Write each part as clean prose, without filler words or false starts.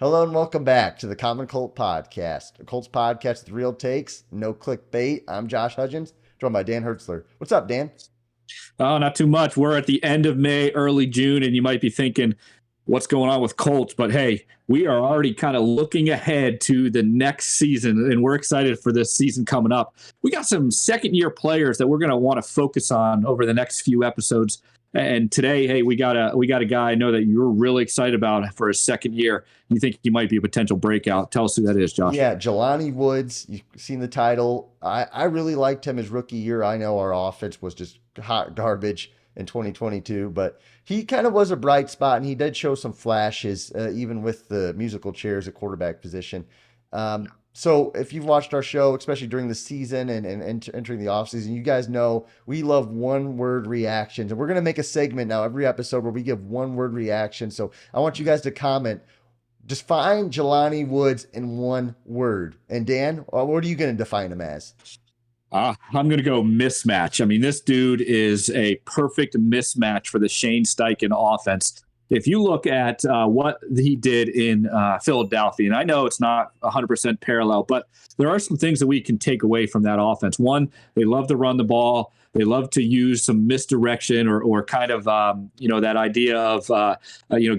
Hello and welcome back to the Common Colt Podcast, a Colts podcast with real takes, no clickbait. I'm Josh Hudgens, joined by Dan Hertzler. What's up, Dan? Oh, not too much. We're at the end of May, early June, and you might be thinking, what's going on with Colts? But hey, we are already kind of looking ahead to the next season, and we're excited for this season coming up. We got some second-year players that we're going to want to focus on over the next few episodes. And today, hey, we got a guy I know that you're really excited about for his second year. You think he might be a potential breakout. Tell us who that is, Josh. Yeah, Jelani Woods. You've seen the title. I really liked him his rookie year. I know our offense was just hot garbage in 2022, but he kind of was a bright spot, and he did show some flashes, even with the musical chairs at quarterback position. So if you've watched our show, especially during the season and entering the offseason, you guys know we love one-word reactions. And we're going to make a segment now every episode where we give one-word reaction. So I want you guys to comment. Define Jelani Woods in one word. And Dan, what are you going to define him as? I'm going to go mismatch. I mean, this dude is a perfect mismatch for the Shane Steichen offense. If you look at what he did in Philadelphia, and I know it's not 100% parallel, but there are some things that we can take away from that offense. One, they love to run the ball. They love to use some misdirection or kind of, that idea of,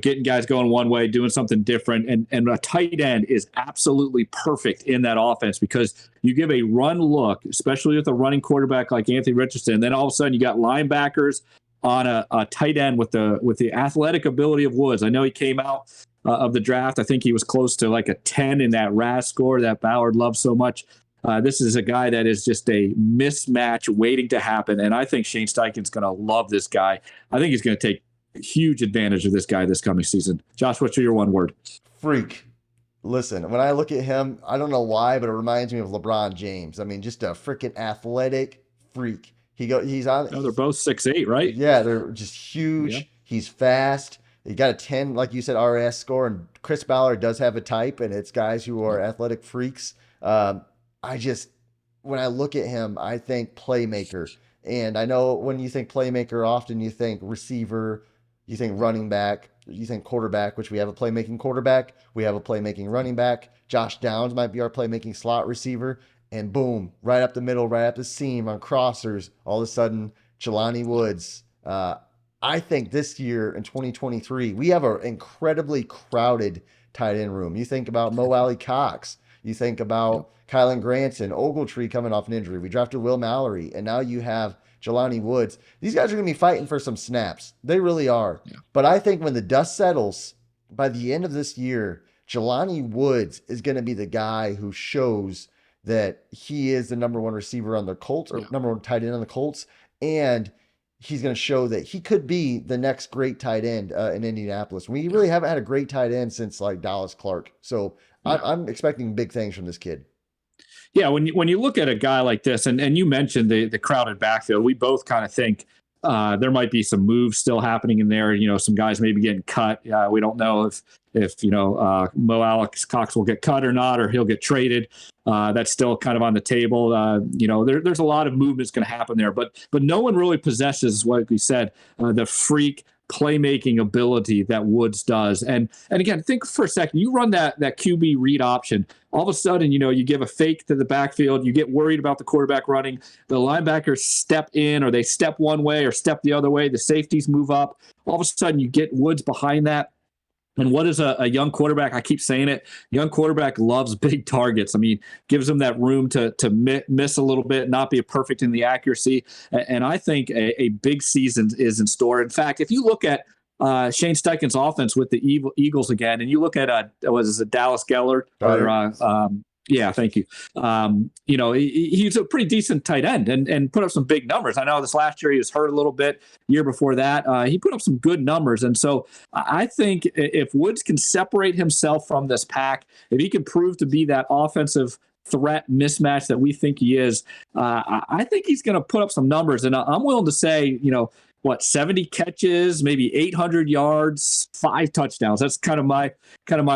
getting guys going one way, doing something different. And a tight end is absolutely perfect in that offense because you give a run look, especially with a running quarterback like Anthony Richardson. And then all of a sudden you got linebackers on a tight end with the athletic ability of Woods. I know he came out of the draft. I think he was close to like a 10 in that RAS score that Ballard loves so much. This is a guy that is just a mismatch waiting to happen. And I think Shane Steichen's going to love this guy. I think he's going to take huge advantage of this guy this coming season. Josh, what's your one word? Freak. Listen, when I look at him, I don't know why, but it reminds me of LeBron James. I mean, just a freaking athletic freak. He's on. Oh, they're both 6'8", right? Yeah, they're just huge. Yeah. He's fast. He got a 10, like you said, RS score. And Chris Ballard does have a type, and it's guys who are athletic freaks. When I look at him, I think playmaker. And I know when you think playmaker, often you think receiver, you think running back, you think quarterback, which we have a playmaking quarterback. We have a playmaking running back. Josh Downs might be our playmaking slot receiver. And boom, right up the middle, right up the seam on crossers, all of a sudden, Jelani Woods. I think this year in 2023, we have an incredibly crowded tight end room. You think about Mo Alley Cox. You think about Kylan Granson, Ogletree coming off an injury. We drafted Will Mallory, and now you have Jelani Woods. These guys are going to be fighting for some snaps. They really are. Yeah. But I think when the dust settles, by the end of this year, Jelani Woods is going to be the guy who shows that he is the number one receiver on the Colts or number one tight end on the Colts. And he's going to show that he could be the next great tight end in Indianapolis. We really haven't had a great tight end since like Dallas Clark. So I'm expecting big things from this kid. Yeah, when you look at a guy like this, and you mentioned the crowded backfield, we both kind of think there might be some moves still happening in there. Some guys maybe getting cut. We don't know if Mo Alex Cox will get cut or not, or he'll get traded. That's still kind of on the table. There's a lot of movements going to happen there, but no one really possesses, like we said, the freak playmaking ability that Woods does. And again, think for a second, you run that QB read option. All of a sudden, you give a fake to the backfield. You get worried about the quarterback running. The linebackers step in, or they step one way or step the other way. The safeties move up. All of a sudden, you get Woods behind that. And what is a young quarterback? I keep saying it. Young quarterback loves big targets. I mean, gives them that room to miss a little bit, not be perfect in the accuracy. And I think a big season is in store. In fact, if you look at Shane Steichen's offense with the Eagles again, and you look at Dallas Gellert or yeah, thank you. He's a pretty decent tight end and put up some big numbers. I know this last year he was hurt a little bit. Year before that, he put up some good numbers. And so I think if Woods can separate himself from this pack, if he can prove to be that offensive threat mismatch that we think he is, I think he's going to put up some numbers. And I'm willing to say, 70 catches, maybe 800 yards, 5 touchdowns. That's kind of my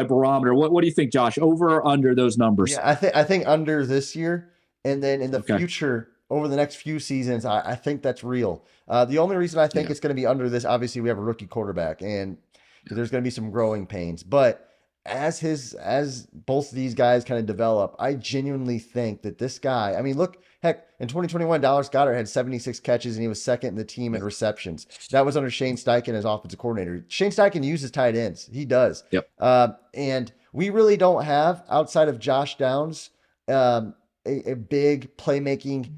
barometer. What do you think, Josh? Over or under those numbers? Yeah, I think under this year, and then in the future, over the next few seasons, I think that's real. The only reason I think it's going to be under this, obviously, we have a rookie quarterback, and there's going to be some growing pains. But as both of these guys kind of develop, I genuinely think that this guy, I mean, look, heck, in 2021, Dallas Goedert had 76 catches and he was second in the team in receptions. That was under Shane Steichen as offensive coordinator. Shane Steichen uses tight ends. He does. Yep. And we really don't have, outside of Josh Downs, a big playmaking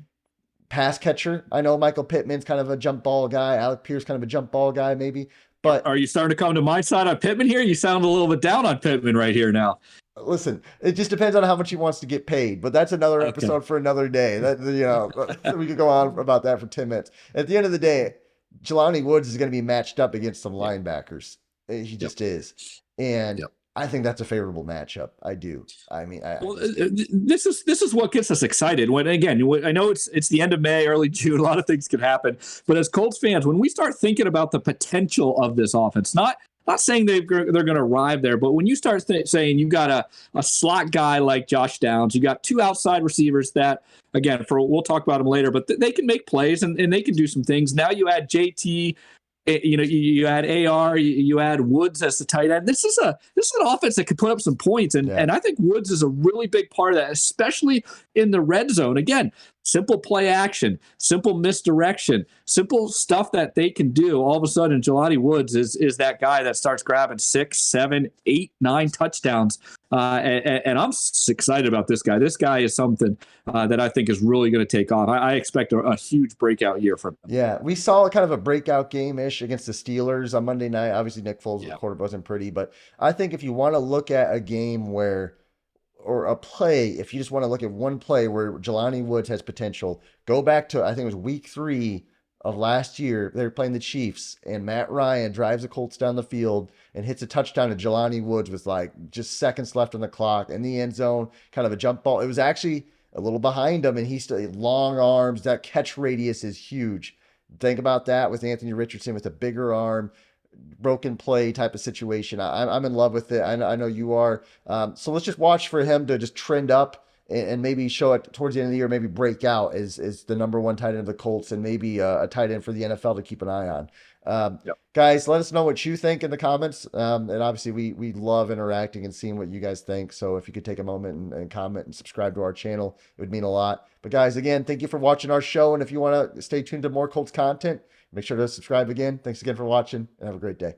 pass catcher. I know Michael Pittman's kind of a jump ball guy. Alec Pierce kind of a jump ball guy, maybe. But are you starting to come to my side on Pittman here? You sound a little bit down on Pittman right here now. listen, it just depends on how much he wants to get paid. But that's another episode for another day. That we could go on about that for 10 minutes. At the end of the day, Jelani Woods is going to be matched up against some linebackers. He just is, and I think that's a favorable matchup. I do. I mean, this is what gets us excited. When again, I know it's the end of May, early June. A lot of things can happen, but as Colts fans, when we start thinking about the potential of this offense, not saying they're going to arrive there, but when you start saying you've got a slot guy like Josh Downs, you got two outside receivers that, again, we'll talk about them later, but they can make plays and they can do some things. Now you add JT. You add AR, you add Woods as the tight end. This is an offense that could put up some points, and I think Woods is a really big part of that, especially in the red zone. Again, simple play action, simple misdirection, simple stuff that they can do. All of a sudden, Jelani Woods is that guy that starts grabbing 6, 7, 8, 9 touchdowns. And I'm excited about this guy. This guy is something that I think is really going to take off. I expect a huge breakout year from him. Yeah, we saw kind of a breakout game-ish against the Steelers on Monday night. Obviously, Nick Foles' quarterback wasn't pretty, but I think if you want to look at a game or a play, if you just want to look at one play where Jelani Woods has potential, go back to, I think it was week 3 of last year. They were playing the Chiefs, and Matt Ryan drives the Colts down the field and hits a touchdown to Jelani Woods with like just seconds left on the clock in the end zone, kind of a jump ball. It was actually a little behind him, and he's still long arms. That catch radius is huge. Think about that with Anthony Richardson with a bigger arm, broken play type of situation. I'm in love with it. I know you are. So let's just watch for him to just trend up and maybe show it towards the end of the year, maybe break out as the number one tight end of the Colts and maybe a tight end for the NFL to keep an eye on. Guys, let us know what you think in the comments. And obviously we love interacting and seeing what you guys think. So if you could take a moment and comment and subscribe to our channel, it would mean a lot. But guys, again, thank you for watching our show. And if you want to stay tuned to more Colts content, make sure to subscribe again. Thanks again for watching and have a great day.